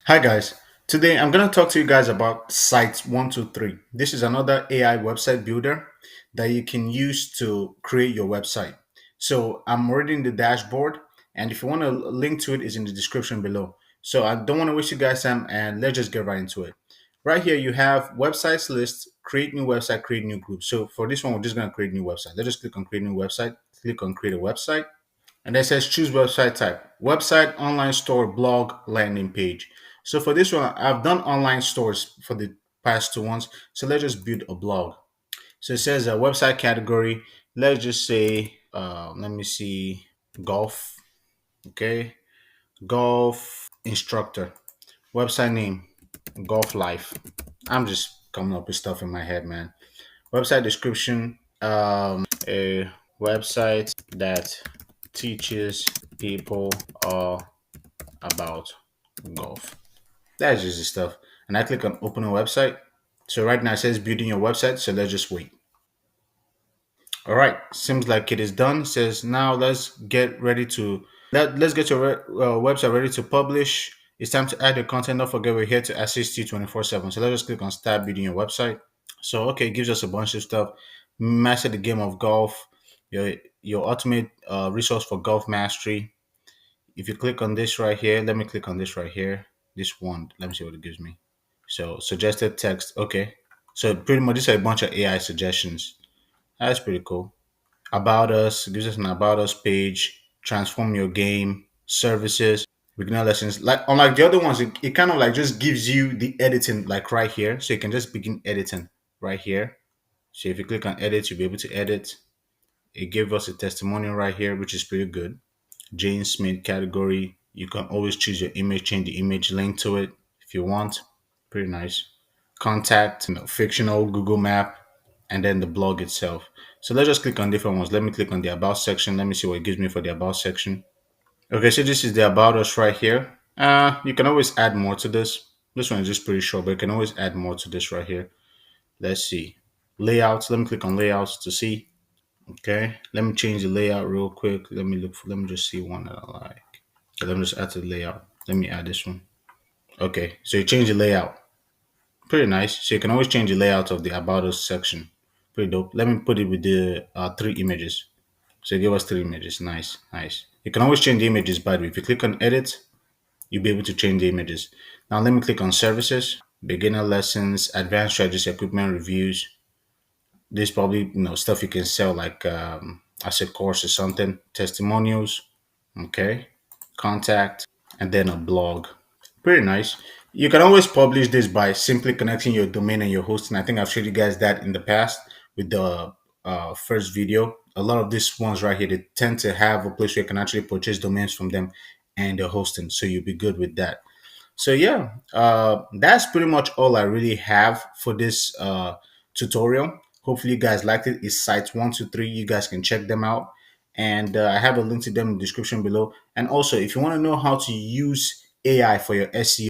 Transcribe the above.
Hi guys. Today I'm going to talk to you guys about SITE123. This is another AI website builder that you can use to create your website. So I'm already in the dashboard, and if you want a link to it is in the description below. So I don't want to waste you guys time, and let's just get right into it. Right here you have websites list, create new website, create new group. So for this one we're just going to create new website. Let's just click on create new website, click on create a website. And then it says choose website type. Website, online store, blog, landing page. So for this one, I've done online stores for the past two ones. So let's just build a blog. So it says a website category. Let's just say, let me see, golf. Okay. Golf instructor. Website name, golf life. I'm just coming up with stuff in my head, man. Website description, a website that teaches people all about golf. That's just the stuff. And I click on open a website. So right now it says building your website. So let's just wait. All right. Seems like it is done. It says now let's get your website ready to publish. It's time to add the content. Don't forget we're here to assist you 24/7. So let's just click on start building your website. So okay, it gives us a bunch of stuff. Master the game of golf. Your ultimate resource for golf mastery. If you click on this right here, let me click on this right here. This one, let me see what it gives me. So suggested text. Okay. So pretty much this is a bunch of AI suggestions. That's pretty cool. About us, gives us an about us page. Transform your game, services, beginner lessons. Like unlike the other ones, it kind of like just gives you the editing like right here. So you can just begin editing right here. So if you click on edit, you'll be able to edit. It gave us a testimonial right here, which is pretty good. Jane Smith category. You can always choose your image, change the image, link to it if you want. Pretty nice. Contact, fictional Google Map, and then the blog itself. So let's just click on different ones. Let me click on the about section. Let me see what it gives me for the about section. Okay, so this is the about us right here. You can always add more to this. This one is just pretty short, but you can always add more to this right here. Let's see. Layouts. Let me click on layouts to see. Okay, let me change the layout real quick. Let me just see one that I like. Okay, let me just add to the layout. Let me add this one. Okay, so you change the layout. Pretty nice. So you can always change the layout of the About Us section. Pretty dope. Let me put it with the three images. So give us three images. Nice, nice. You can always change the images, by the way. If you click on edit, you'll be able to change the images. Now let me click on services, beginner lessons, advanced strategies, equipment reviews. There's probably stuff you can sell like as a course or something, testimonials, okay, contact, and then a blog. Pretty nice. You can always publish this by simply connecting your domain and your hosting. I think I've showed you guys that in the past with the first video. A lot of these ones right here, they tend to have a place where you can actually purchase domains from them and the hosting. So you'll be good with that. So yeah, that's pretty much all I really have for this tutorial. Hopefully you guys liked it. It's Site123. You guys can check them out. And I have a link to them in the description below. And also, if you want to know how to use AI for your SEO,